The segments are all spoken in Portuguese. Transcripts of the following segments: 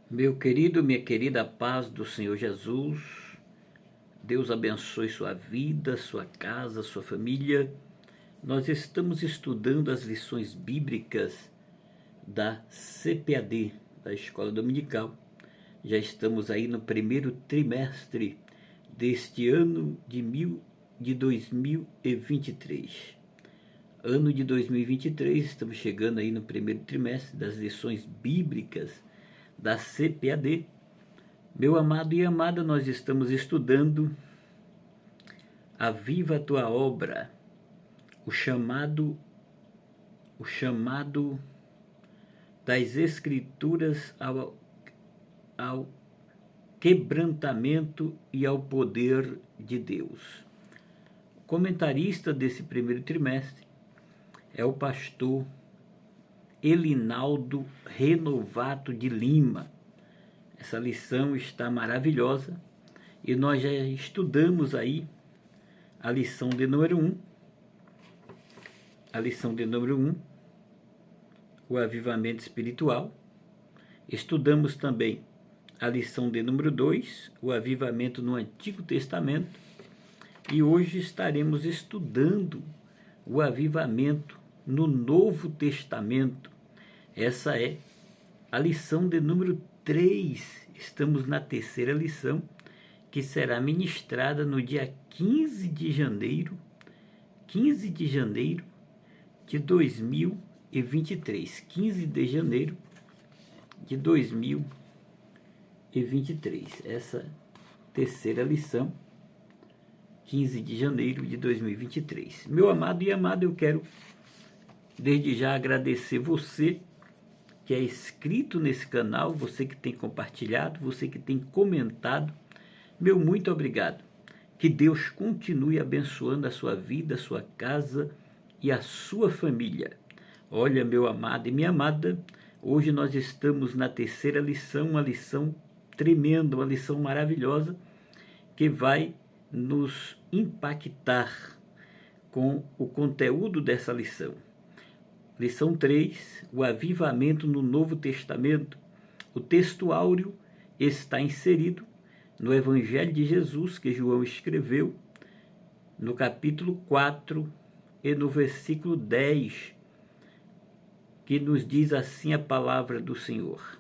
Meu querido, minha querida, paz do Senhor Jesus, Deus abençoe sua vida, sua casa, sua família. Nós estamos estudando as lições bíblicas da CPAD, da Escola Dominical. Já estamos aí no primeiro trimestre deste ano de 2023. Ano de 2023, estamos chegando aí no primeiro trimestre das lições bíblicas da CPAD. Meu amado e amada, nós estamos estudando Aviva a Tua Obra, o chamado das Escrituras ao quebrantamento e ao poder de Deus. O comentarista desse primeiro trimestre é o pastor Elinaldo Renovato de Lima. Essa lição está maravilhosa e nós já estudamos aí a lição de número 1. A lição de número 1, o avivamento espiritual. Estudamos também a lição de número 2, o avivamento no Antigo Testamento. E hoje estaremos estudando o avivamento no Novo Testamento. Essa é a lição de número 3. Estamos na terceira lição, que será ministrada no dia 15 de janeiro de 2023. 15 de janeiro de 2023. Essa terceira lição, 15 de janeiro de 2023. Meu amado e amada, eu quero desde já agradecer você que é inscrito nesse canal, você que tem compartilhado, você que tem comentado. Meu muito obrigado. Que Deus continue abençoando a sua vida, a sua casa e a sua família. Olha, meu amado e minha amada, hoje nós estamos na terceira lição, uma lição tremenda, uma lição maravilhosa, que vai nos impactar com o conteúdo dessa lição. Lição 3, o avivamento no Novo Testamento. O texto áureo está inserido no Evangelho de Jesus, que João escreveu, no capítulo 4 e no versículo 10, que nos diz assim a palavra do Senhor.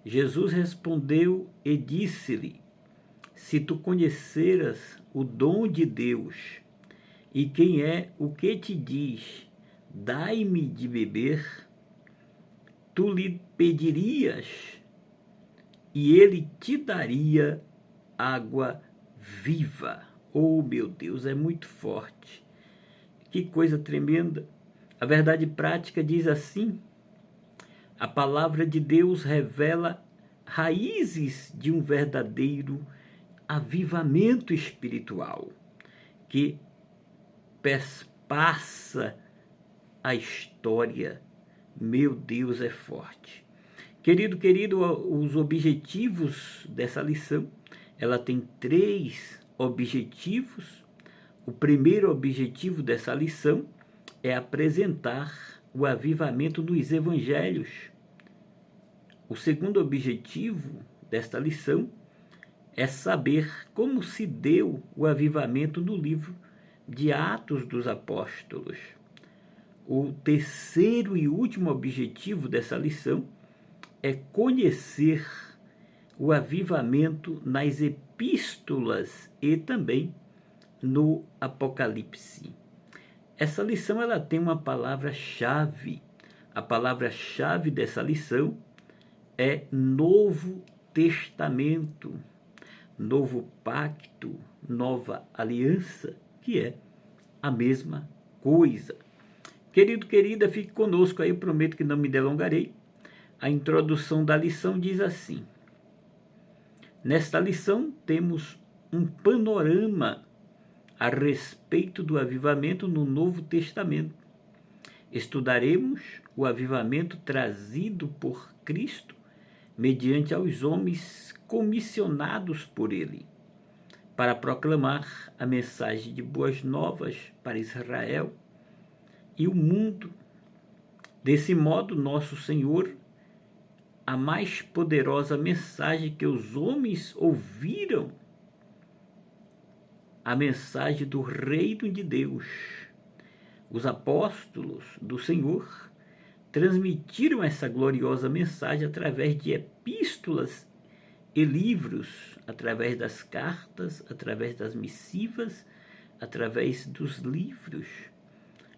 Jesus respondeu e disse-lhe: se tu conheceras o dom de Deus e quem é o que te diz, dai-me de beber, tu lhe pedirias e ele te daria água viva. Oh, meu Deus, é muito forte. Que coisa tremenda. A verdade prática diz assim: a palavra de Deus revela raízes de um verdadeiro avivamento espiritual que perpassa a história. Meu Deus, é forte. Querido, os objetivos dessa lição, ela tem 3 objetivos. O primeiro objetivo dessa lição é apresentar o avivamento nos evangelhos. O segundo objetivo desta lição é saber como se deu o avivamento no livro de Atos dos Apóstolos. O terceiro e último objetivo dessa lição é conhecer o avivamento nas epístolas e também no Apocalipse. Essa lição ela tem uma palavra-chave. A palavra-chave dessa lição é Novo Testamento, Novo Pacto, Nova Aliança, que é a mesma coisa. Querido, querida, fique conosco aí, eu prometo que não me delongarei. A introdução da lição diz assim: nesta lição temos um panorama a respeito do avivamento no Novo Testamento. Estudaremos o avivamento trazido por Cristo mediante aos homens comissionados por Ele para proclamar a mensagem de boas novas para Israel e o mundo. Desse modo, nosso Senhor a mais poderosa mensagem que os homens ouviram, a mensagem do reino de Deus. Os apóstolos do Senhor transmitiram essa gloriosa mensagem através de epístolas e livros, através das cartas, através das missivas, através dos livros.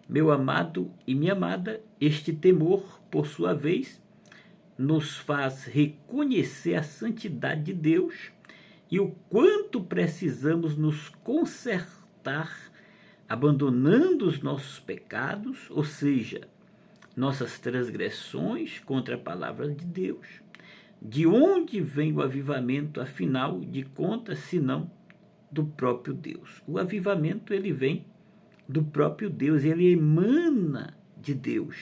Meu amado e minha amada, este temor, por sua vez, nos faz reconhecer a santidade de Deus e o quanto precisamos nos consertar, abandonando os nossos pecados, ou seja, nossas transgressões contra a palavra de Deus. De onde vem o avivamento, afinal de contas, senão do próprio Deus? O avivamento, ele vem do próprio Deus, ele emana de Deus.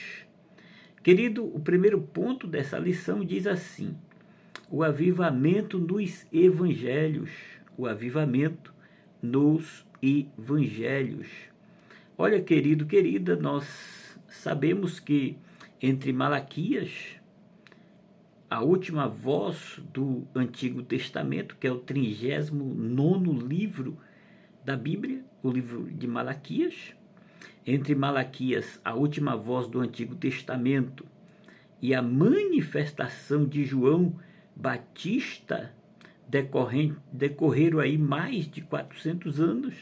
Querido, o primeiro ponto dessa lição diz assim: o avivamento nos evangelhos. O avivamento nos evangelhos. Olha, querido, querida, nós sabemos que entre Malaquias, a última voz do Antigo Testamento, que é o 39º livro da Bíblia, o livro de Malaquias, entre Malaquias, a última voz do Antigo Testamento, e a manifestação de João Batista, decorreram aí mais de 400 anos.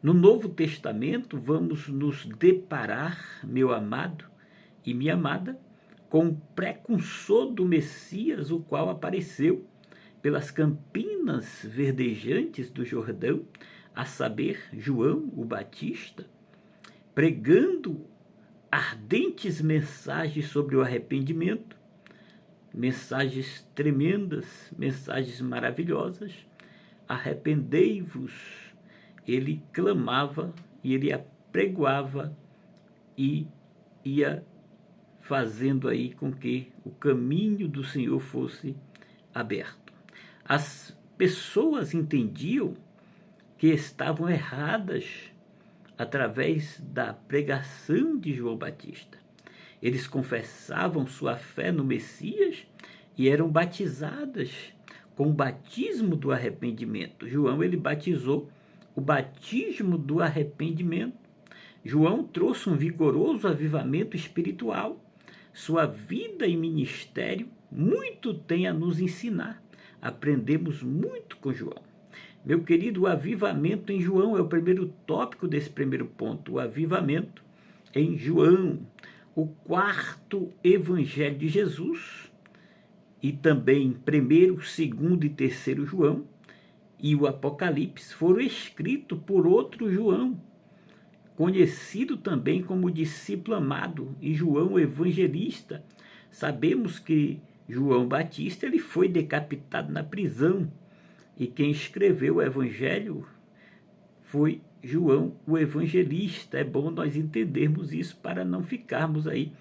No Novo Testamento, vamos nos deparar, meu amado e minha amada, com o precursor do Messias, o qual apareceu pelas campinas verdejantes do Jordão, a saber, João o Batista, pregando ardentes mensagens sobre o arrependimento, mensagens tremendas, mensagens maravilhosas. Arrependei-vos. Ele clamava e ele apregoava e ia fazendo aí com que o caminho do Senhor fosse aberto. As pessoas entendiam que estavam erradas através da pregação de João Batista. Eles confessavam sua fé no Messias e eram batizadas com o batismo do arrependimento. João, ele batizou o batismo do arrependimento. João trouxe um vigoroso avivamento espiritual. Sua vida e ministério muito tem a nos ensinar. Aprendemos muito com João. Meu querido, o avivamento em João é o primeiro tópico desse primeiro ponto. O avivamento em João, o quarto evangelho de Jesus, e também primeiro, segundo e terceiro João, e o Apocalipse foram escritos por outro João, conhecido também como discípulo amado, e João evangelista. Sabemos que João Batista ele foi decapitado na prisão, e quem escreveu o evangelho foi João o evangelista. É bom nós entendermos isso para não ficarmos aí,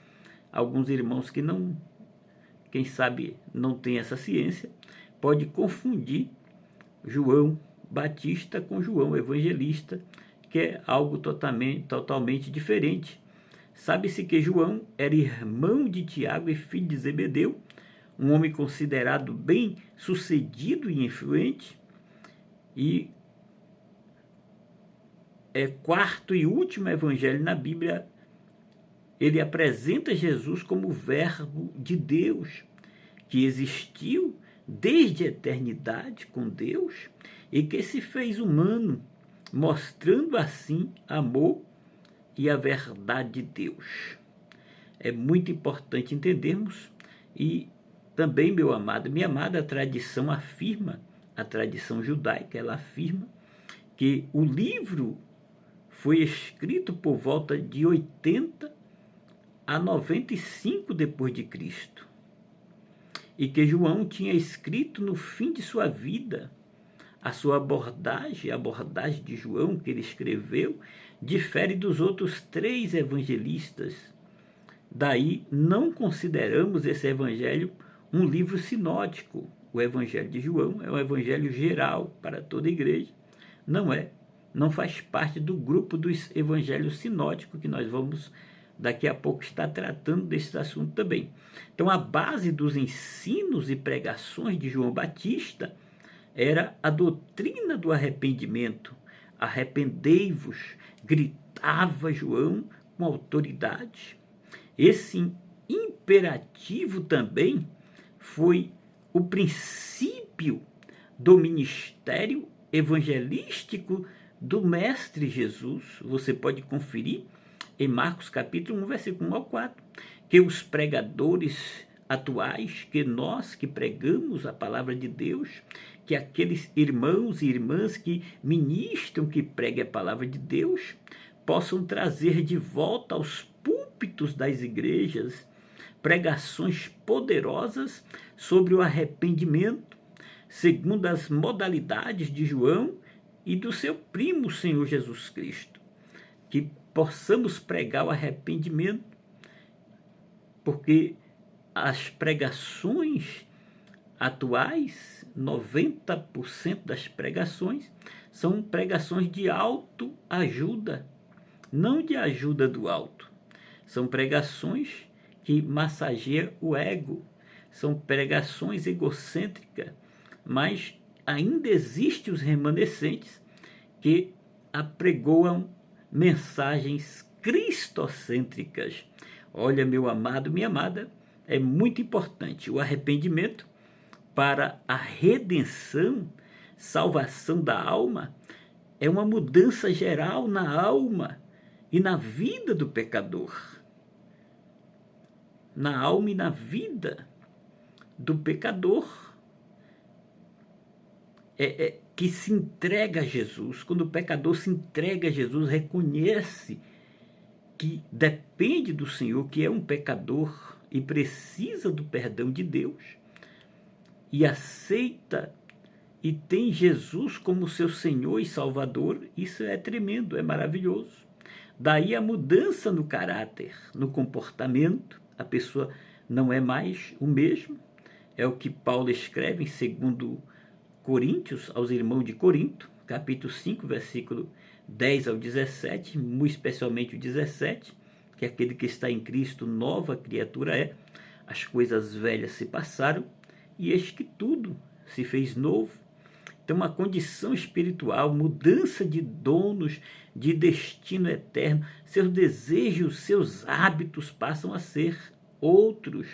alguns irmãos que não, quem sabe não tem essa ciência, pode confundir João Batista com João evangelista, que é algo totalmente diferente. Sabe-se que João era irmão de Tiago e filho de Zebedeu, um homem considerado bem sucedido e influente, e quarto e último evangelho na Bíblia, ele apresenta Jesus como o verbo de Deus, que existiu desde a eternidade com Deus e que se fez humano, mostrando assim amor e a verdade de Deus. É muito importante entendermos. E também, meu amado, minha amada, a tradição afirma, a tradição judaica, ela afirma que o livro foi escrito por volta de 80 a 95 depois de Cristo, e que João tinha escrito no fim de sua vida. A sua abordagem, a abordagem de João que ele escreveu, difere dos outros 3 evangelistas. Daí não consideramos esse evangelho um livro sinótico. O evangelho de João é um evangelho geral para toda a igreja. Não faz parte do grupo dos evangelhos sinóticos que nós vamos daqui a pouco está tratando desse assunto também. Então, a base dos ensinos e pregações de João Batista era a doutrina do arrependimento. Arrependei-vos, gritava João com autoridade. Esse imperativo também foi o princípio do ministério evangelístico do Mestre Jesus. Você pode conferir em Marcos capítulo 1, versículo 1 ao 4, que os pregadores atuais, que nós que pregamos a palavra de Deus, que aqueles irmãos e irmãs que ministram, que pregam a palavra de Deus, possam trazer de volta aos púlpitos das igrejas pregações poderosas sobre o arrependimento, segundo as modalidades de João e do seu primo Senhor Jesus Cristo. Que possamos pregar o arrependimento, porque as pregações atuais, 90% das pregações, são pregações de autoajuda, não de ajuda do alto. São pregações que massageiam o ego, são pregações egocêntricas, mas ainda existem os remanescentes que apregoam mensagens cristocêntricas. Olha, meu amado, minha amada, é muito importante o arrependimento para a redenção, salvação da alma, é uma mudança geral na alma e na vida do pecador. Na alma e na vida do pecador que se entrega a Jesus. Quando o pecador se entrega a Jesus, reconhece que depende do Senhor, que é um pecador e precisa do perdão de Deus, e aceita e tem Jesus como seu Senhor e Salvador, isso é tremendo, é maravilhoso. Daí a mudança no caráter, no comportamento, a pessoa não é mais o mesmo, é o que Paulo escreve em 2 Coríntios, aos irmãos de Corinto, capítulo 5, versículo 10 ao 17, muito especialmente o 17, que aquele que está em Cristo, nova criatura é, as coisas velhas se passaram, e eis que tudo se fez novo. Então, uma condição espiritual, mudança de donos, de destino eterno, seus desejos, seus hábitos passam a ser outros,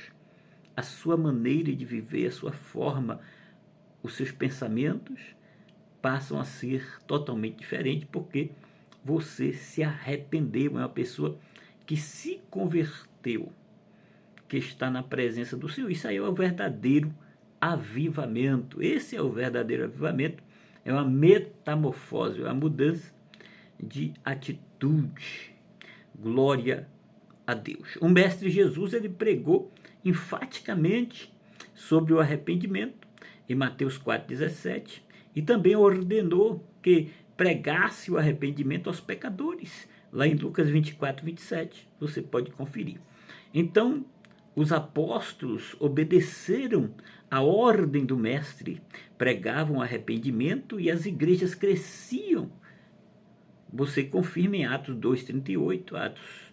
a sua maneira de viver, a sua forma, os seus pensamentos passam a ser totalmente diferentes, porque você se arrependeu, é uma pessoa que se converteu, que está na presença do Senhor. Isso aí é o verdadeiro avivamento. Esse é o verdadeiro avivamento, é uma metamorfose, é uma mudança de atitude. Glória a Deus. O Mestre Jesus, ele pregou enfaticamente sobre o arrependimento em Mateus 4,17, e também ordenou que pregasse o arrependimento aos pecadores, lá em Lucas 24, 27, você pode conferir. Então, os apóstolos obedeceram a ordem do Mestre, pregavam arrependimento e as igrejas cresciam. Você confirma em Atos 2,38, Atos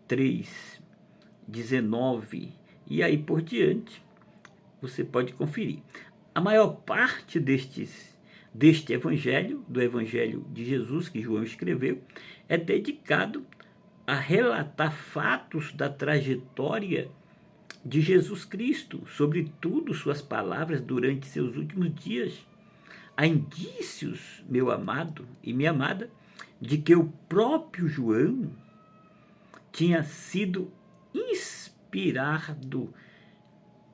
3,19 e aí por diante. Você pode conferir. A maior parte deste evangelho, do evangelho de Jesus que João escreveu, é dedicado a relatar fatos da trajetória de Jesus Cristo, sobretudo suas palavras durante seus últimos dias. Há indícios, meu amado e minha amada, de que o próprio João tinha sido inspirado,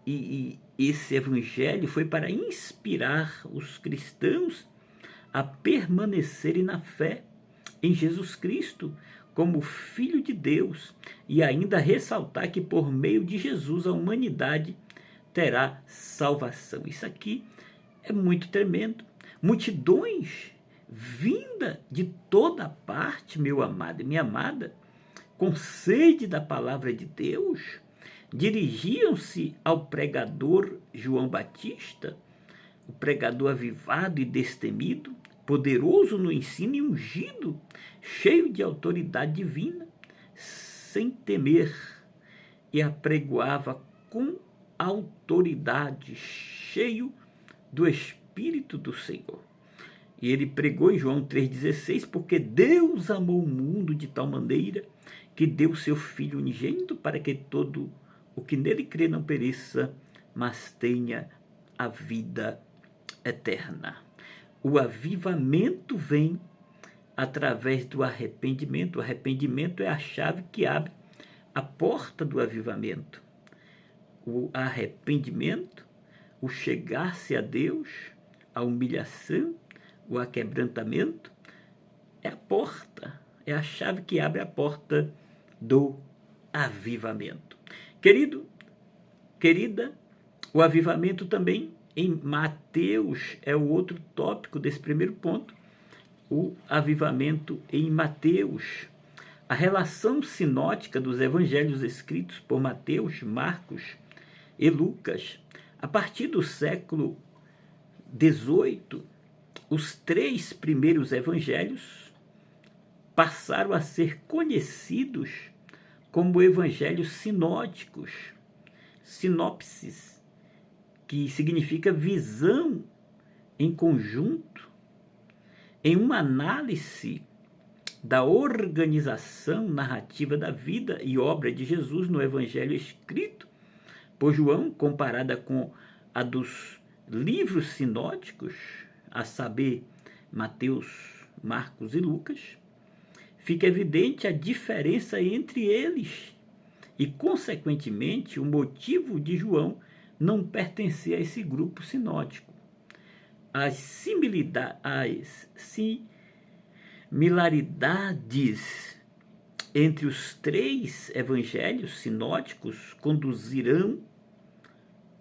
e esse evangelho foi para inspirar os cristãos a permanecerem na fé em Jesus Cristo como Filho de Deus, e ainda ressaltar que por meio de Jesus a humanidade terá salvação. Isso aqui é muito tremendo. Multidões vinda de toda parte, meu amado e minha amada, com sede da palavra de Deus, dirigiam-se ao pregador João Batista, o pregador avivado e destemido, poderoso no ensino e ungido, cheio de autoridade divina, sem temer e apregoava com autoridade, cheio do Espírito do Senhor. E ele pregou em João 3,16, porque Deus amou o mundo de tal maneira que deu seu Filho unigênito para que todo o que nele crê não pereça, mas tenha a vida eterna. O avivamento vem através do arrependimento. O arrependimento é a chave que abre a porta do avivamento. O arrependimento, o chegar-se a Deus, a humilhação, o aquebrantamento, é a porta, é a chave que abre a porta do avivamento. Querido, querida, o avivamento também em Mateus é o outro tópico desse primeiro ponto, o avivamento em Mateus. A relação sinótica dos evangelhos escritos por Mateus, Marcos e Lucas, a partir do século XVIII, os 3 primeiros evangelhos passaram a ser conhecidos como evangelhos sinóticos, sinopses, que significa visão em conjunto, em uma análise da organização narrativa da vida e obra de Jesus no evangelho escrito por João, comparada com a dos livros sinóticos, a saber, Mateus, Marcos e Lucas, fica evidente a diferença entre eles e, consequentemente, o motivo de João não pertencer a esse grupo sinótico. As similaridades entre os 3 evangelhos sinóticos conduzirão,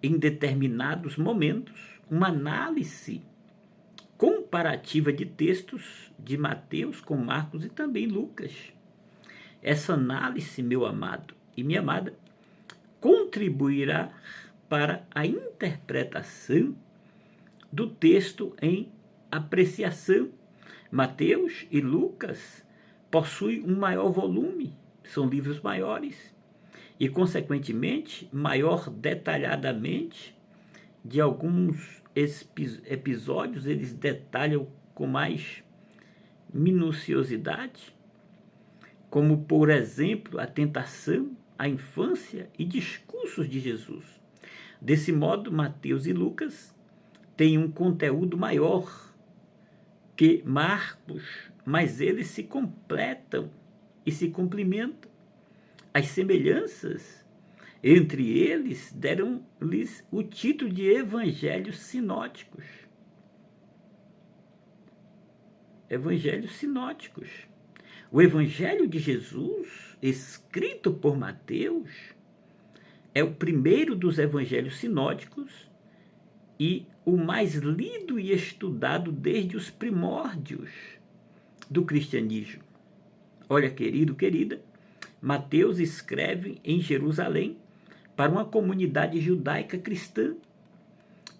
em determinados momentos, uma análise comparativa de textos de Mateus com Marcos e também Lucas. Essa análise, meu amado e minha amada, contribuirá para a interpretação do texto em apreciação. Mateus e Lucas possuem um maior volume, são livros maiores, e, consequentemente, maior detalhadamente, de alguns episódios, eles detalham com mais minuciosidade, como, por exemplo, a tentação, a infância e discursos de Jesus. Desse modo, Mateus e Lucas têm um conteúdo maior que Marcos, mas eles se completam e se complementam. As semelhanças entre eles deram-lhes o título de evangelhos sinóticos. Evangelhos sinóticos. O evangelho de Jesus, escrito por Mateus, é o primeiro dos evangelhos sinóticos e o mais lido e estudado desde os primórdios do cristianismo. Olha, querido, querida, Mateus escreve em Jerusalém para uma comunidade judaica cristã.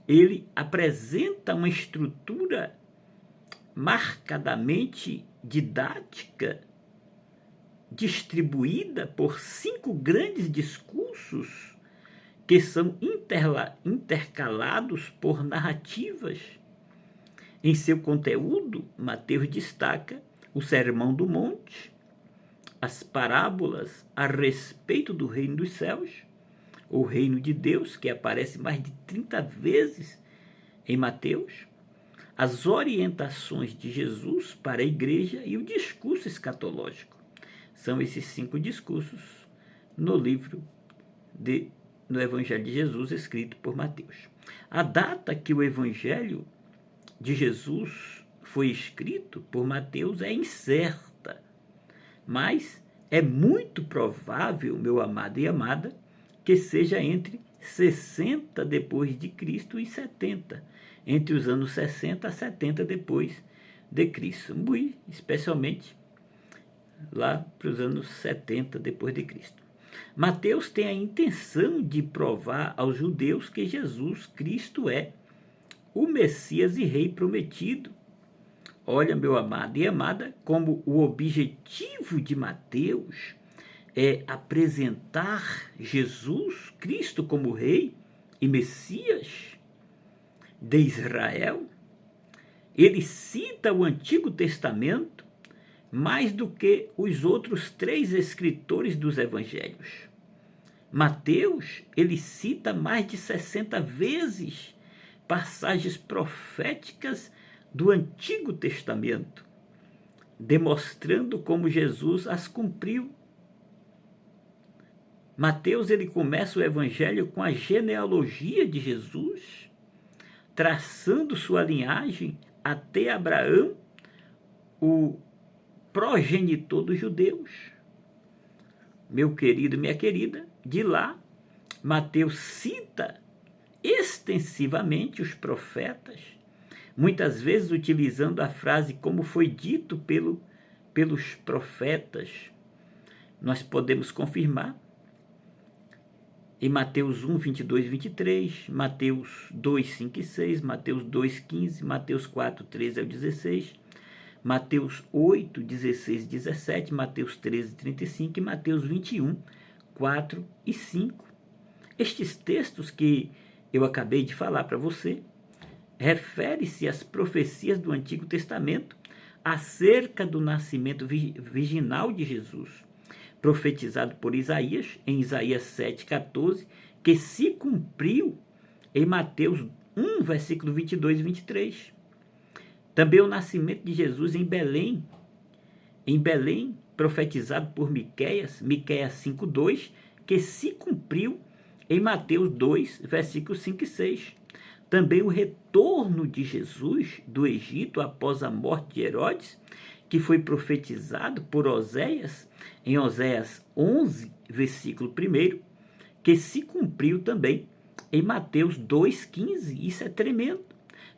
Ele apresenta uma estrutura marcadamente didática, distribuída por 5 grandes discursos que são intercalados por narrativas. Em seu conteúdo, Mateus destaca o Sermão do Monte, as parábolas a respeito do reino dos céus, o reino de Deus, que aparece mais de 30 vezes em Mateus, as orientações de Jesus para a igreja e o discurso escatológico. São esses 5 discursos no Evangelho de Jesus, escrito por Mateus. A data que o Evangelho de Jesus foi escrito por Mateus é incerta, mas é muito provável, meu amado e amada, que seja entre 60 depois de Cristo e 70, entre os anos 60 a 70 depois de Cristo, muito especialmente lá para os anos 70 depois de Cristo. Mateus tem a intenção de provar aos judeus que Jesus Cristo é o Messias e Rei prometido. Olha, meu amado e amada, como o objetivo de Mateus é apresentar Jesus Cristo como Rei e Messias de Israel, ele cita o Antigo Testamento mais do que os outros 3 escritores dos evangelhos. Mateus, ele cita mais de 60 vezes passagens proféticas do Antigo Testamento, demonstrando como Jesus as cumpriu. Mateus, ele começa o evangelho com a genealogia de Jesus, traçando sua linhagem até Abraão, o progenitor dos judeus. Meu querido, minha querida, de lá, Mateus cita extensivamente os profetas, muitas vezes utilizando a frase como foi dito pelos profetas. Nós podemos confirmar em Mateus 1, 22 e 23, Mateus 2, 5 e 6, Mateus 2, 15, Mateus 4, 13 ao 16, Mateus 8, 16 e 17, Mateus 13, 35 e Mateus 21, 4 e 5. Estes textos que eu acabei de falar para você refere-se às profecias do Antigo Testamento acerca do nascimento virginal de Jesus, profetizado por Isaías, em Isaías 7,14, que se cumpriu em Mateus 1, versículo 22 e 23. Também o nascimento de Jesus em Belém, profetizado por Miqueias 5,2, que se cumpriu em Mateus 2, versículos 5 e 6. Também o retorno de Jesus do Egito após a morte de Herodes, que foi profetizado por Oséias, em Oséias 11, versículo 1, que se cumpriu também em Mateus 2,15. Isso é tremendo.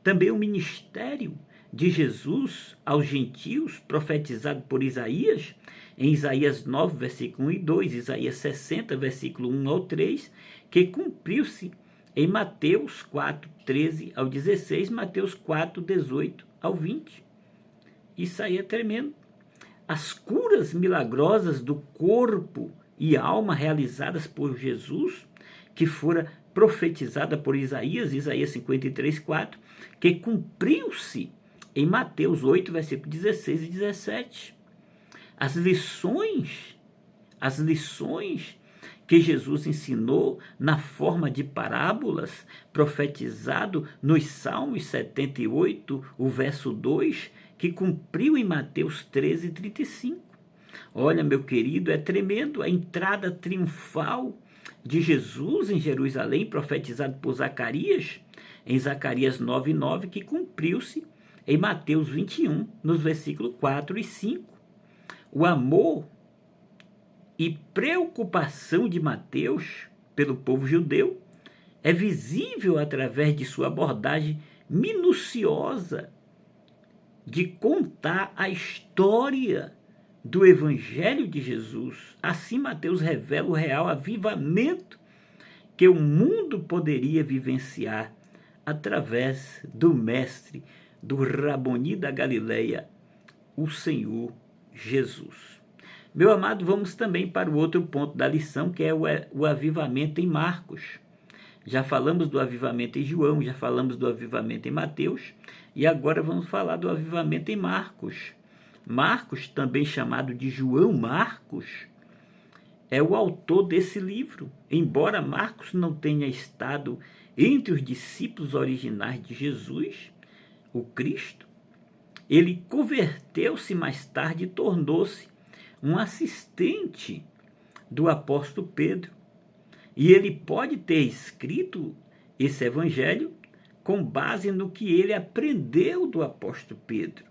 Também o ministério de Jesus aos gentios, profetizado por Isaías, em Isaías 9, versículo 1 e 2, Isaías 60, versículo 1 ao 3, que cumpriu-se em Mateus 4, 13 ao 16, Mateus 4, 18 ao 20. Isso aí é tremendo. As curas milagrosas do corpo e alma realizadas por Jesus, que fora profetizada por Isaías 53, 4, que cumpriu-se em Mateus 8, versículo 16 e 17. As lições que Jesus ensinou na forma de parábolas, profetizado nos Salmos 78, o verso 2, que cumpriu em Mateus 13, 35. Olha, meu querido, é tremendo a entrada triunfal de Jesus em Jerusalém, profetizado por Zacarias, em Zacarias 9, 9, que cumpriu-se em Mateus 21, nos versículos 4 e 5. O amor e preocupação de Mateus pelo povo judeu é visível através de sua abordagem minuciosa de contar a história do Evangelho de Jesus. Assim, Mateus revela o real avivamento que o mundo poderia vivenciar através do mestre, do Raboni da Galileia, o Senhor Jesus. Meu amado, vamos também para o outro ponto da lição, que é o avivamento em Marcos. Já falamos do avivamento em João, já falamos do avivamento em Mateus, e agora vamos falar do avivamento em Marcos. Marcos, também chamado de João Marcos, é o autor desse livro. Embora Marcos não tenha estado entre os discípulos originais de Jesus, o Cristo, ele converteu-se mais tarde e tornou-se um assistente do apóstolo Pedro. E ele pode ter escrito esse evangelho com base no que ele aprendeu do apóstolo Pedro.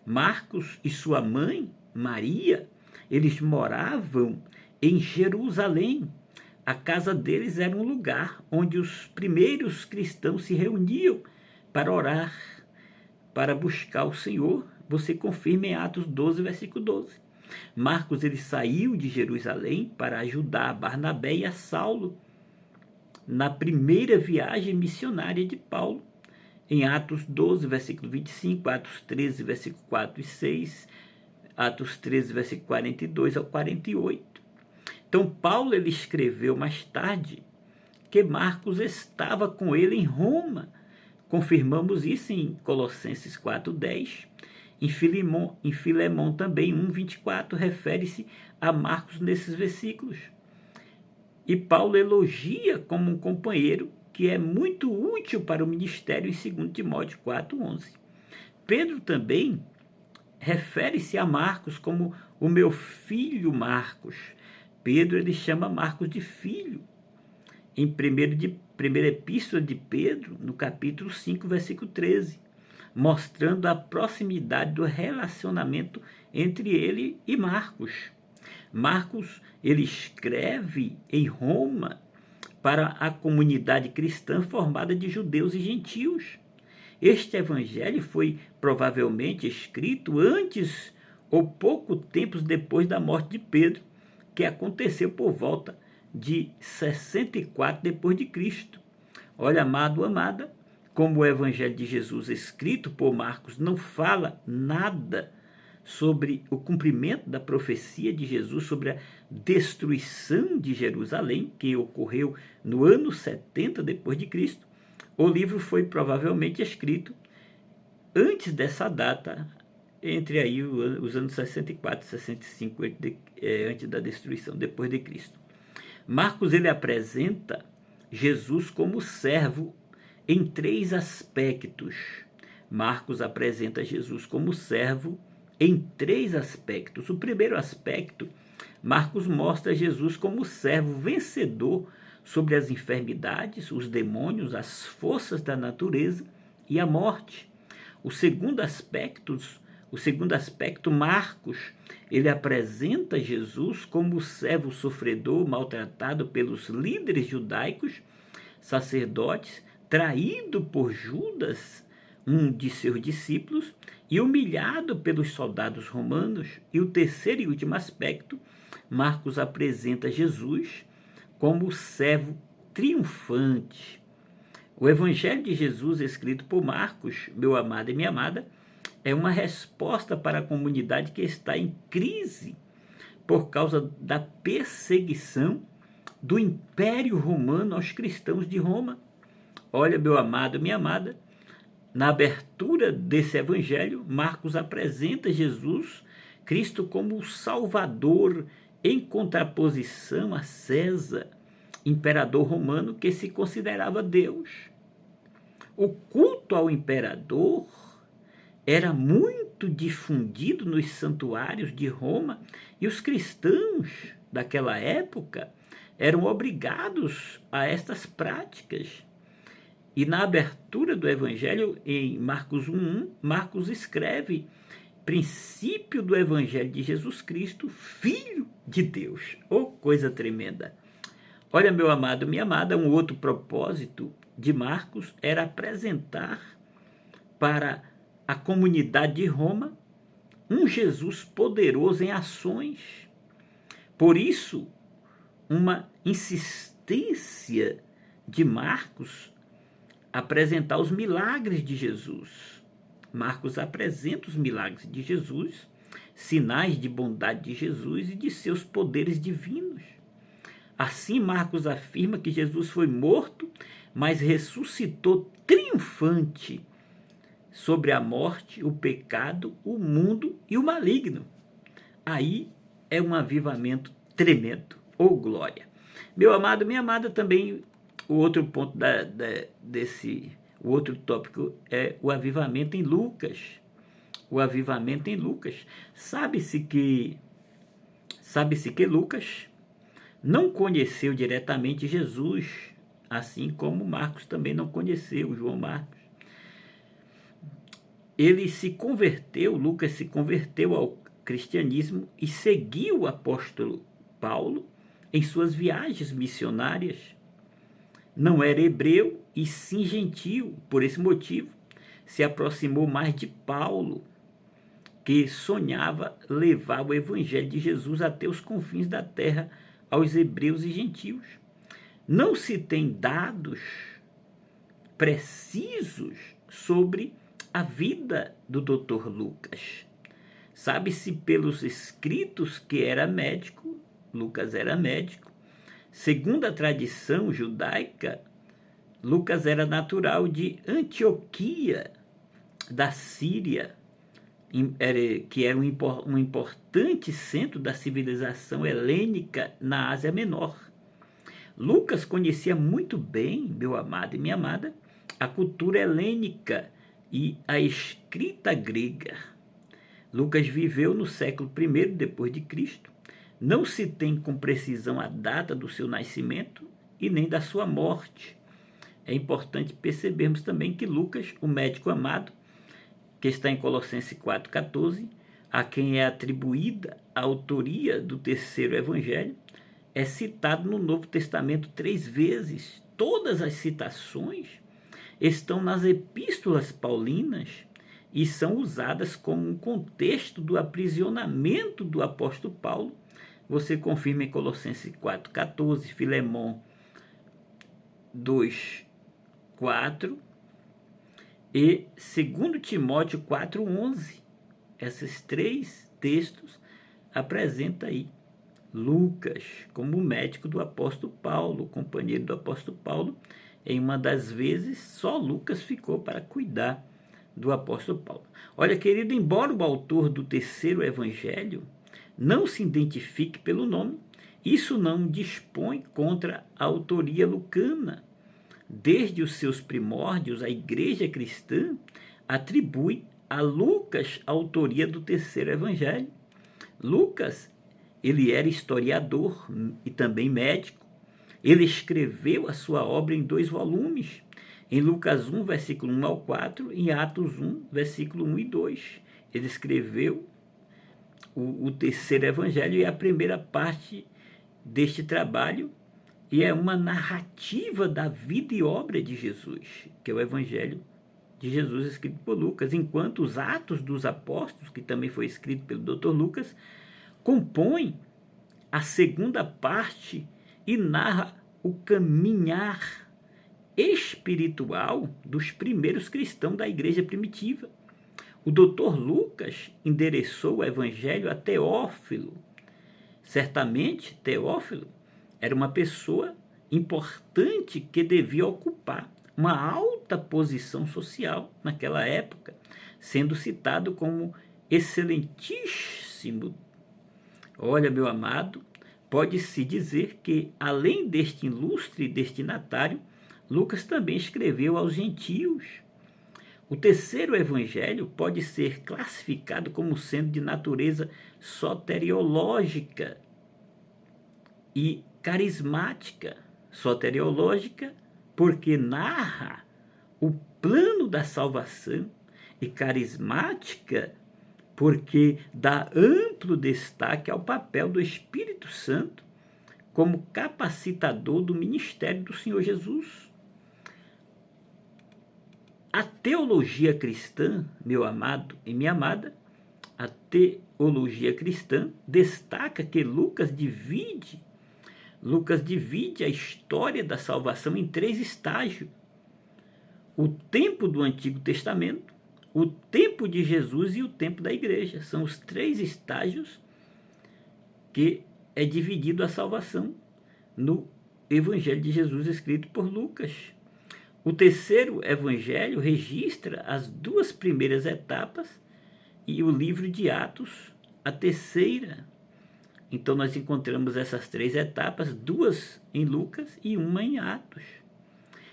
Marcos e sua mãe, Maria, eles moravam em Jerusalém. A casa deles era um lugar onde os primeiros cristãos se reuniam para orar, para buscar o Senhor. Você confirma em Atos 12, versículo 12. Marcos, ele saiu de Jerusalém para ajudar a Barnabé e a Saulo na primeira viagem missionária de Paulo, em Atos 12, versículo 25, Atos 13, versículo 4 e 6, Atos 13, versículo 42 ao 48. Então, Paulo ele escreveu mais tarde que Marcos estava com ele em Roma. Confirmamos isso em Colossenses 4:10. Em Filemão também 1:24 refere-se a Marcos nesses versículos. E Paulo elogia como um companheiro que é muito útil para o ministério em 2 Timóteo 4:11. Pedro também refere-se a Marcos como o meu filho Marcos. Pedro ele chama Marcos de filho. Em primeira epístola de Pedro, no capítulo 5, versículo 13, mostrando a proximidade do relacionamento entre ele e Marcos. Marcos, ele escreve em Roma para a comunidade cristã formada de judeus e gentios. Este evangelho foi provavelmente escrito antes ou pouco tempo depois da morte de Pedro, que aconteceu por volta de 64 depois de Cristo. Olha, amado, amada, como o evangelho de Jesus escrito por Marcos não fala nada sobre o cumprimento da profecia de Jesus sobre a destruição de Jerusalém, que ocorreu no ano 70 depois de Cristo, o livro foi provavelmente escrito antes dessa data, entre aí os anos 64 e 65 antes da destruição, depois de Cristo. Marcos ele apresenta Jesus como servo em 3 aspectos. Marcos apresenta Jesus como servo em 3 aspectos. O primeiro aspecto, Marcos mostra Jesus como servo vencedor sobre as enfermidades, os demônios, as forças da natureza e a morte. O segundo aspecto, Marcos, ele apresenta Jesus como servo sofredor, maltratado pelos líderes judaicos, sacerdotes, traído por Judas, um de seus discípulos, e humilhado pelos soldados romanos. E o terceiro e último aspecto, Marcos apresenta Jesus como servo triunfante. O Evangelho de Jesus, escrito por Marcos, meu amado e minha amada, é uma resposta para a comunidade que está em crise por causa da perseguição do Império Romano aos cristãos de Roma. Olha, meu amado, minha amada, na abertura desse evangelho, Marcos apresenta Jesus Cristo como o Salvador em contraposição a César, imperador romano que se considerava Deus. O culto ao imperador era muito difundido nos santuários de Roma e os cristãos daquela época eram obrigados a estas práticas. E na abertura do Evangelho, em Marcos 1:1, Marcos escreve: princípio do Evangelho de Jesus Cristo, Filho de Deus. Oh, coisa tremenda! Olha, meu amado, minha amada, um outro propósito de Marcos era apresentar para a comunidade de Roma um Jesus poderoso em ações. Por isso, uma insistência de Marcos apresentar os milagres de Jesus. Marcos apresenta os milagres de Jesus, sinais de bondade de Jesus e de seus poderes divinos. Assim, Marcos afirma que Jesus foi morto, mas ressuscitou triunfante sobre a morte, o pecado, o mundo e o maligno. Aí é um avivamento tremendo. Oh, glória! Meu amado, minha amada, também o outro ponto o outro tópico é o avivamento em Lucas. O avivamento em Lucas. Sabe-se que Lucas não conheceu diretamente Jesus, assim como Marcos também não conheceu, João Marcos. Lucas se converteu ao cristianismo e seguiu o apóstolo Paulo em suas viagens missionárias. Não era hebreu e sim gentio, por esse motivo se aproximou mais de Paulo, que sonhava levar o evangelho de Jesus até os confins da terra aos hebreus e gentios. Não se tem dados precisos sobre a vida do Dr. Lucas. Sabe-se pelos escritos que era médico Lucas era médico. Segundo a tradição judaica, Lucas era natural de Antioquia, da Síria, que era um importante centro da civilização helênica na Ásia Menor. Lucas conhecia muito bem, meu amado e minha amada, a cultura helênica e a escrita grega. Lucas viveu no século I depois de Cristo. Não se tem com precisão a data do seu nascimento e nem da sua morte. É importante percebermos também que Lucas, o médico amado, que está em Colossenses 4,14, a quem é atribuída a autoria do terceiro evangelho, é citado no Novo Testamento 3 vezes. Todas as citações estão nas epístolas paulinas e são usadas como um contexto do aprisionamento do apóstolo Paulo. Você confirma em Colossenses 4,14, Filemão 2,4 e 2 Timóteo 4,11. Esses 3 textos apresentam aí Lucas como médico do apóstolo Paulo, companheiro do apóstolo Paulo. Em uma das vezes, só Lucas ficou para cuidar do apóstolo Paulo. Olha, querido, embora o autor do terceiro evangelho não se identifique pelo nome, isso não dispõe contra a autoria lucana. Desde os seus primórdios, a igreja cristã atribui a Lucas a autoria do terceiro evangelho. Lucas, ele era historiador e também médico. Ele escreveu a sua obra em 2 volumes, em Lucas 1, versículo 1 ao 4, e em Atos 1, versículo 1 e 2. Ele escreveu o terceiro evangelho e a primeira parte deste trabalho, e é uma narrativa da vida e obra de Jesus, que é o evangelho de Jesus escrito por Lucas, enquanto os Atos dos Apóstolos, que também foi escrito pelo Dr. Lucas, compõem a segunda parte e narra o caminhar espiritual dos primeiros cristãos da igreja primitiva. O Dr. Lucas endereçou o evangelho a Teófilo. Certamente, Teófilo era uma pessoa importante que devia ocupar uma alta posição social naquela época, sendo citado como excelentíssimo. Olha, meu amado, pode-se dizer que, além deste ilustre destinatário, Lucas também escreveu aos gentios. O terceiro evangelho pode ser classificado como sendo de natureza soteriológica e carismática. Soteriológica porque narra o plano da salvação, e carismática porque dá amplo destaque ao papel do Espírito Santo como capacitador do ministério do Senhor Jesus. A teologia cristã, meu amado e minha amada, a teologia cristã destaca que Lucas divide a história da salvação em 3 estágios. O tempo do Antigo Testamento, o tempo de Jesus e o tempo da igreja. São os 3 estágios que é dividido a salvação no Evangelho de Jesus escrito por Lucas. O terceiro evangelho registra as 2 primeiras etapas e o livro de Atos, a terceira. Então nós encontramos essas 3 etapas, 2 em Lucas e 1 em Atos.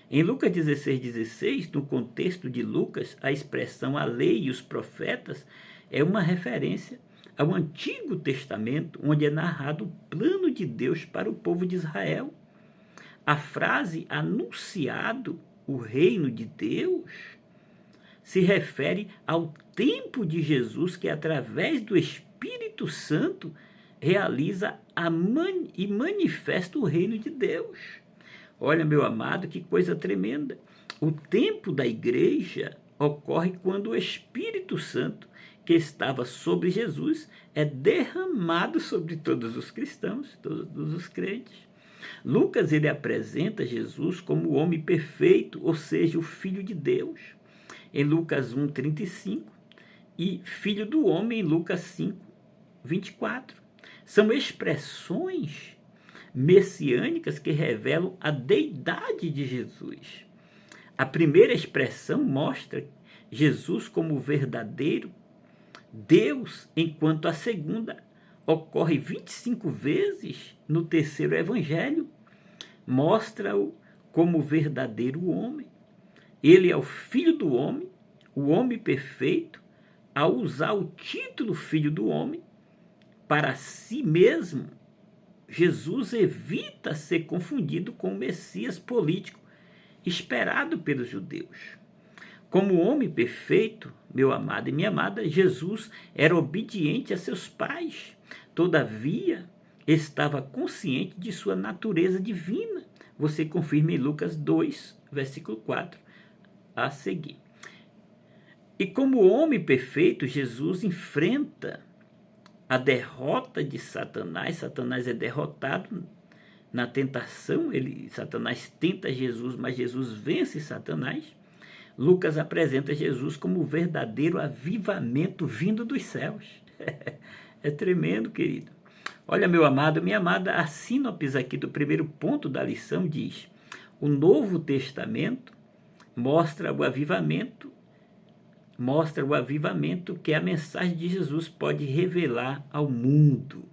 Em Lucas 16,16, no contexto de Lucas, a expressão a lei e os profetas é uma referência ao Antigo Testamento, onde é narrado o plano de Deus para o povo de Israel. A frase anunciado o reino de Deus se refere ao tempo de Jesus que, através do Espírito Santo, realiza e manifesta o reino de Deus. Olha, meu amado, que coisa tremenda. O tempo da igreja ocorre quando o Espírito Santo, que estava sobre Jesus, é derramado sobre todos os cristãos, todos os crentes. Lucas, ele apresenta Jesus como o homem perfeito, ou seja, o Filho de Deus, em Lucas 1,35, e Filho do Homem, em Lucas 5,24. São expressões messiânicas que revelam a deidade de Jesus. A primeira expressão mostra Jesus como verdadeiro Deus, enquanto a segunda ocorre 25 vezes no terceiro evangelho, mostra-o como verdadeiro homem. Ele é o Filho do homem, o homem perfeito, ao usar o título Filho do homem para si mesmo. Jesus evita ser confundido com o Messias político esperado pelos judeus. Como homem perfeito, meu amado e minha amada, Jesus era obediente a seus pais. Todavia, estava consciente de sua natureza divina. Você confirma em Lucas 2, versículo 4, a seguir. E como homem perfeito, Jesus enfrenta a derrota de Satanás. Satanás é derrotado na tentação. Satanás tenta Jesus, mas Jesus vence Satanás. Lucas apresenta Jesus como o verdadeiro avivamento vindo dos céus. É tremendo, querido. Olha, meu amado, minha amada, a sínopse aqui do primeiro ponto da lição diz: o Novo Testamento mostra o avivamento que a mensagem de Jesus pode revelar ao mundo.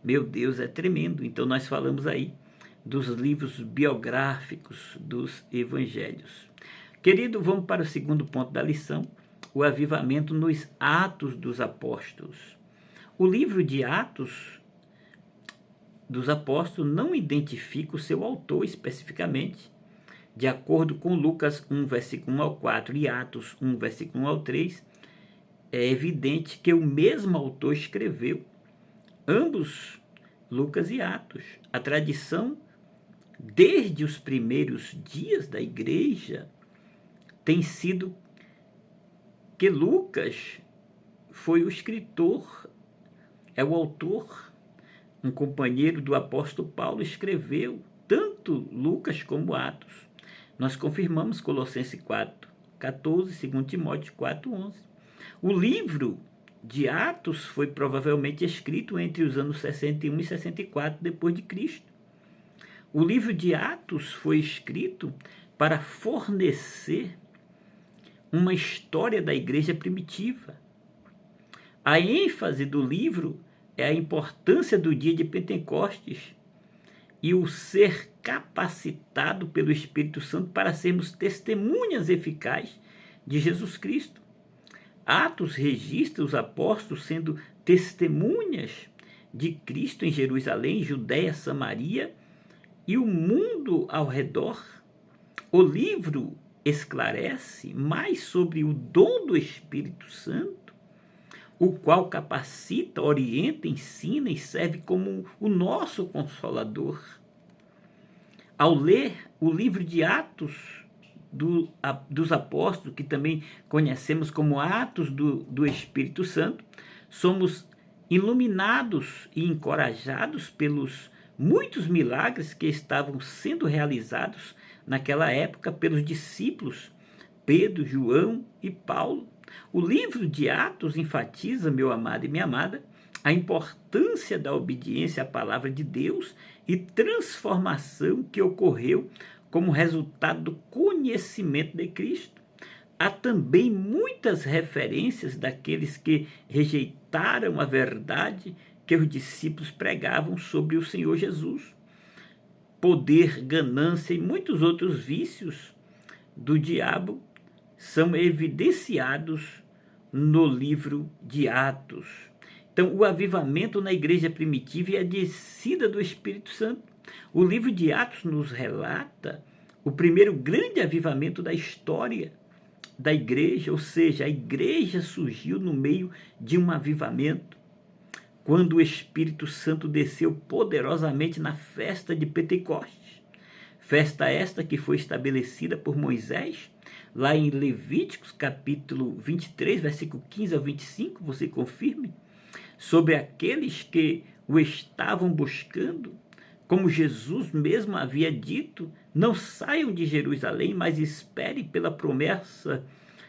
Meu Deus, é tremendo. Então nós falamos aí dos livros biográficos dos evangelhos. Querido, vamos para o segundo ponto da lição, o avivamento nos Atos dos Apóstolos. O livro de Atos dos Apóstolos não identifica o seu autor especificamente. De acordo com Lucas 1, versículo 1 ao 4 e Atos 1, versículo 1 ao 3, é evidente que o mesmo autor escreveu ambos, Lucas e Atos. A tradição, desde os primeiros dias da igreja, tem sido que Lucas foi o escritor, é o autor, um companheiro do apóstolo Paulo, escreveu tanto Lucas como Atos. Nós confirmamos Colossenses 4, 14, 2 Timóteo 4, 11. O livro de Atos foi provavelmente escrito entre os anos 61 e 64 depois de Cristo. O livro de Atos foi escrito para fornecer uma história da igreja primitiva. A ênfase do livro é a importância do dia de Pentecostes e o ser capacitado pelo Espírito Santo para sermos testemunhas eficazes de Jesus Cristo. Atos registra os apóstolos sendo testemunhas de Cristo em Jerusalém, Judéia, Samaria e o mundo ao redor. O livro esclarece mais sobre o dom do Espírito Santo, o qual capacita, orienta, ensina e serve como o nosso Consolador. Ao ler o livro de Atos dos Apóstolos, que também conhecemos como Atos do Espírito Santo, somos iluminados e encorajados pelos muitos milagres que estavam sendo realizados naquela época pelos discípulos Pedro, João e Paulo. O livro de Atos enfatiza, meu amado e minha amada, a importância da obediência à palavra de Deus e transformação que ocorreu como resultado do conhecimento de Cristo. Há também muitas referências daqueles que rejeitaram a verdade que os discípulos pregavam sobre o Senhor Jesus. Poder, ganância e muitos outros vícios do diabo são evidenciados no livro de Atos. Então, o avivamento na igreja primitiva e a descida do Espírito Santo. O livro de Atos nos relata o primeiro grande avivamento da história da igreja, ou seja, a igreja surgiu no meio de um avivamento, quando o Espírito Santo desceu poderosamente na festa de Pentecostes. Festa esta que foi estabelecida por Moisés, lá em Levíticos, capítulo 23, versículo 15 a 25, você confirme, sobre aqueles que o estavam buscando, como Jesus mesmo havia dito: não saiam de Jerusalém, mas esperem pela promessa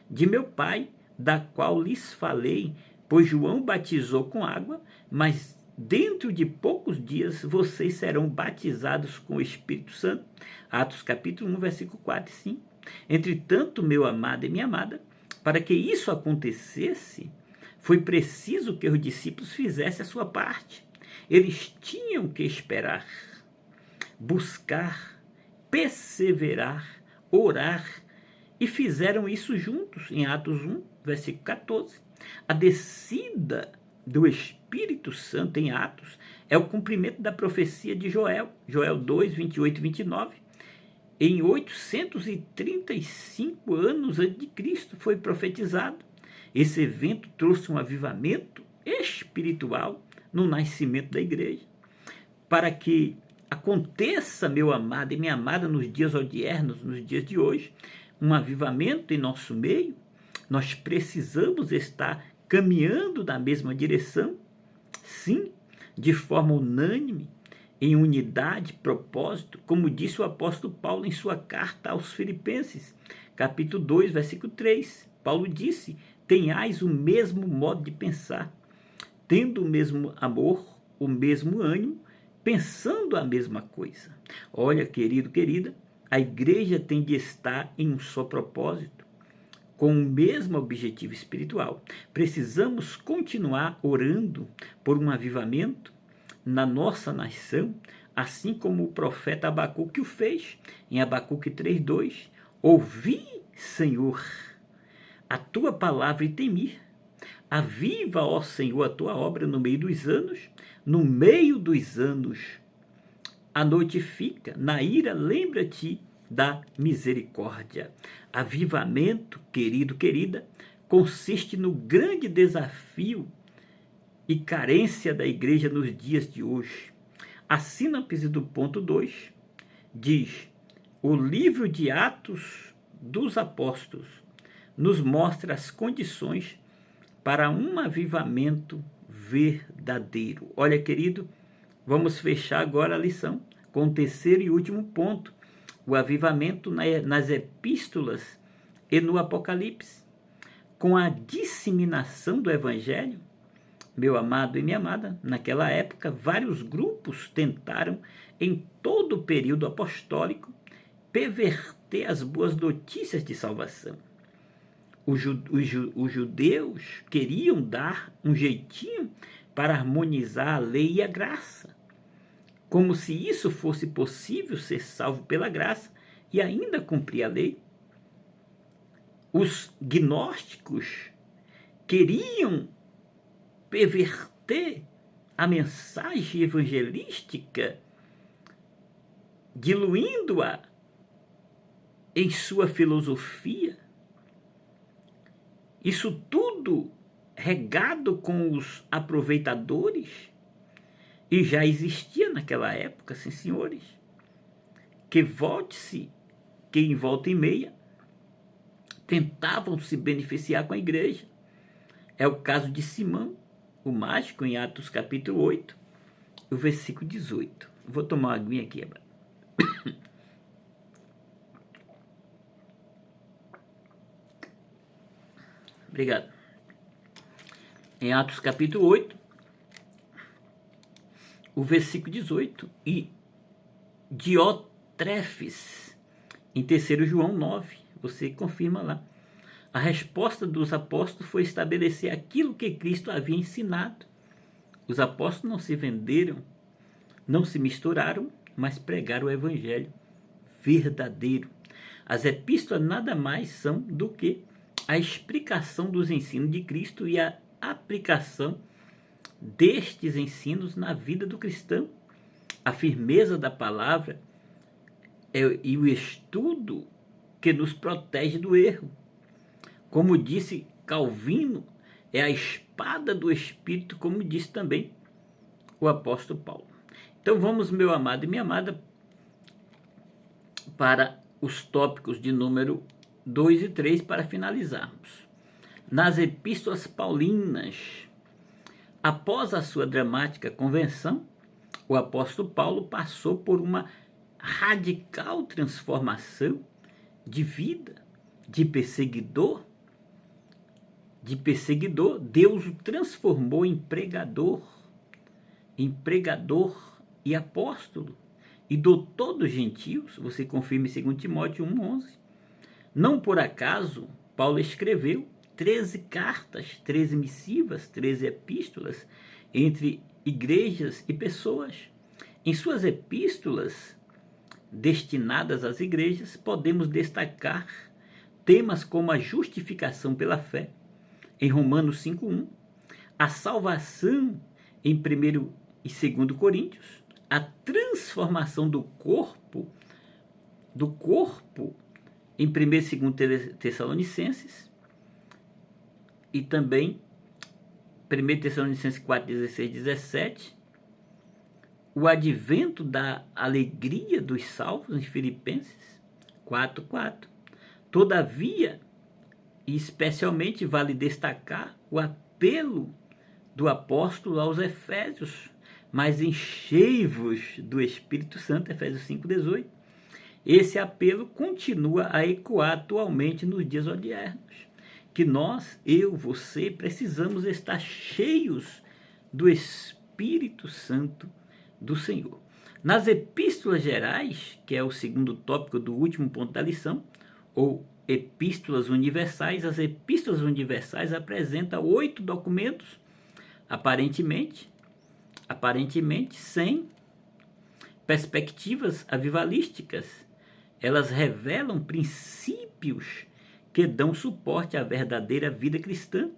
de meu Pai, da qual lhes falei, pois João batizou com água, mas dentro de poucos dias vocês serão batizados com o Espírito Santo. Atos capítulo 1, versículo 4 e 5. Entretanto, meu amado e minha amada, para que isso acontecesse, foi preciso que os discípulos fizessem a sua parte. Eles tinham que esperar, buscar, perseverar, orar, e fizeram isso juntos, em Atos 1, versículo 14. A descida do Espírito Santo em Atos é o cumprimento da profecia de Joel, Joel 2, 28 e 29. Em 835 anos antes de Cristo foi profetizado. Esse evento trouxe um avivamento espiritual no nascimento da igreja. Para que aconteça, meu amado e minha amada, nos dias odiernos, nos dias de hoje, um avivamento em nosso meio, nós precisamos estar caminhando na mesma direção, sim, de forma unânime, em unidade, propósito, como disse o apóstolo Paulo em sua carta aos Filipenses, capítulo 2, versículo 3. Paulo disse: tenhais o mesmo modo de pensar, tendo o mesmo amor, o mesmo ânimo, pensando a mesma coisa. Olha, querido, querida, a igreja tem de estar em um só propósito, com o mesmo objetivo espiritual. Precisamos continuar orando por um avivamento na nossa nação, assim como o profeta Abacuque o fez, em Abacuque 3:2. Ouvi, Senhor, a tua palavra e temi. Aviva, ó Senhor, a tua obra no meio dos anos. No meio dos anos a notifica, na ira lembra-te da misericórdia. Avivamento, querido, querida, consiste no grande desafio e carência da igreja nos dias de hoje. A síntese do ponto 2 diz: o livro de Atos dos Apóstolos nos mostra as condições para um avivamento verdadeiro. Olha, querido, vamos fechar agora a lição com o terceiro e último ponto: o avivamento nas epístolas e no Apocalipse. Com a disseminação do evangelho, meu amado e minha amada, naquela época, vários grupos tentaram, em todo o período apostólico, perverter as boas notícias de salvação. Os judeus queriam dar um jeitinho para harmonizar a lei e a graça, como se isso fosse possível, ser salvo pela graça e ainda cumprir a lei. Os gnósticos queriam perverter a mensagem evangelística, diluindo-a em sua filosofia. Isso tudo regado com os aproveitadores, e já existia naquela época, sim, senhores, que volte-se, que em volta e meia tentavam se beneficiar com a igreja. É o caso de Simão, o mágico, em Atos capítulo 8, o versículo 18. Vou tomar uma aguinha aqui. Obrigado. Em Atos capítulo 8, o versículo 18. E Diotrefes, em 3 João 9, você confirma lá. A resposta dos apóstolos foi estabelecer aquilo que Cristo havia ensinado. Os apóstolos não se venderam, não se misturaram, mas pregaram o evangelho verdadeiro. As epístolas nada mais são do que a explicação dos ensinos de Cristo e a aplicação destes ensinos na vida do cristão. A firmeza da palavra e o estudo que nos protege do erro. Como disse Calvino, é a espada do Espírito, como disse também o apóstolo Paulo. Então vamos, meu amado e minha amada, para os tópicos de número 2 e 3 para finalizarmos. Nas epístolas paulinas, após a sua dramática convenção, o apóstolo Paulo passou por uma radical transformação de vida, de perseguidor. Deus o transformou em pregador, em pregador e apóstolo e doutor dos gentios, você confirma em 2 Timóteo 1,11. Não por acaso, Paulo escreveu 13 cartas, 13 missivas, 13 epístolas entre igrejas e pessoas. Em suas epístolas destinadas às igrejas, podemos destacar temas como a justificação pela fé, em Romanos 5,1, a salvação em 1 e 2 Coríntios, a transformação do corpo em 1 e 2 Tessalonicenses, e também 1 Tessalonicenses 4, 16, 17, o advento da alegria dos salvos em Filipenses 4, 4. Todavia, e especialmente vale destacar o apelo do apóstolo aos Efésios, mas enchei-vos do Espírito Santo, Efésios 5, 18. Esse apelo continua a ecoar atualmente nos dias odiernos, que nós, eu, você, precisamos estar cheios do Espírito Santo do Senhor. Nas epístolas gerais, que é o segundo tópico do último ponto da lição, ou epístolas universais, as epístolas universais apresentam 8 documentos, aparentemente sem perspectivas avivalísticas. Elas revelam princípios que dão suporte à verdadeira vida cristã.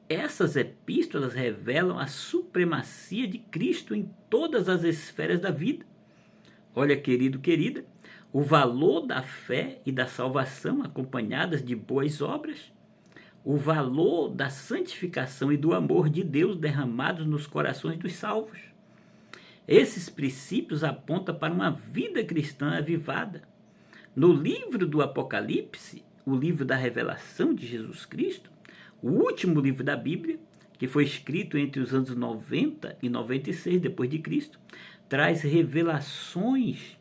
Essas epístolas revelam a supremacia de Cristo em todas as esferas da vida. Olha, querido, querida, o valor da fé e da salvação acompanhadas de boas obras, o valor da santificação e do amor de Deus derramados nos corações dos salvos. Esses princípios apontam para uma vida cristã avivada. No livro do Apocalipse, o livro da revelação de Jesus Cristo, o último livro da Bíblia, que foi escrito entre os anos 90 e 96 depois de Cristo, traz revelações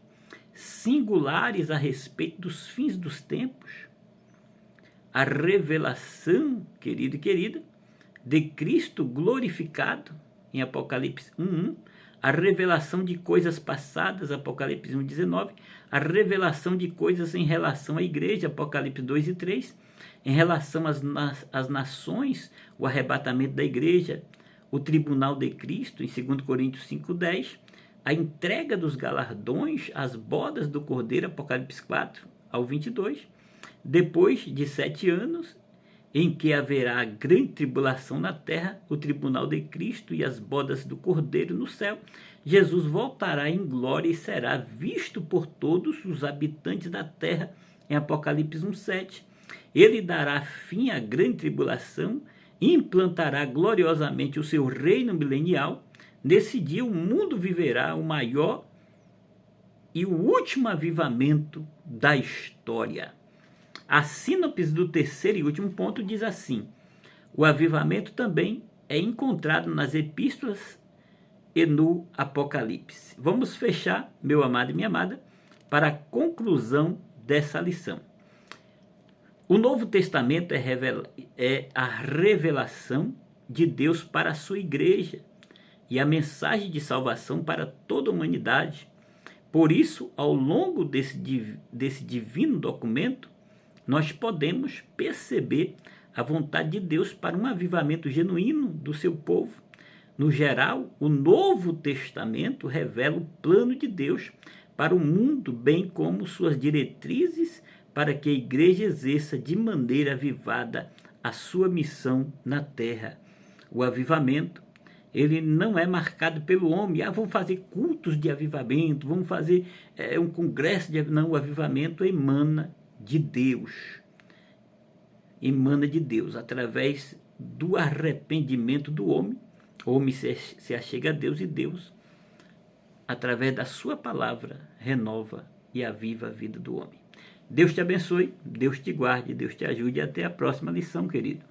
singulares a respeito dos fins dos tempos. A revelação, querido e querida, de Cristo glorificado, em Apocalipse 1:1, a revelação de coisas passadas, Apocalipse 1:19, a revelação de coisas em relação à igreja, Apocalipse 2:3, em relação às nações, o arrebatamento da igreja, o tribunal de Cristo, em 2 Coríntios 5:10, a entrega dos galardões, as bodas do Cordeiro, Apocalipse 4-22, depois de 7 anos, em que haverá grande tribulação na terra, o tribunal de Cristo e as bodas do Cordeiro no céu, Jesus voltará em glória e será visto por todos os habitantes da terra, em Apocalipse 1:7. Ele dará fim à grande tribulação e implantará gloriosamente o seu reino milenial. Nesse dia o mundo viverá o maior e o último avivamento da história. A sínopse do terceiro e último ponto diz assim: o avivamento também é encontrado nas epístolas e no Apocalipse. Vamos fechar, meu amado e minha amada, para a conclusão dessa lição. O Novo Testamento é a revelação de Deus para a sua igreja e a mensagem de salvação para toda a humanidade. Por isso, ao longo desse divino documento, nós podemos perceber a vontade de Deus para um avivamento genuíno do seu povo. No geral, o Novo Testamento revela o plano de Deus para o mundo, bem como suas diretrizes para que a igreja exerça de maneira avivada a sua missão na terra. O avivamento, ele não é marcado pelo homem. Vamos fazer cultos de avivamento, vamos fazer um congresso de avivamento. Não, o avivamento emana de Deus. Emana de Deus, através do arrependimento do homem. O homem se achega a Deus e Deus, através da sua palavra, renova e aviva a vida do homem. Deus te abençoe, Deus te guarde, Deus te ajude e até a próxima lição, querido.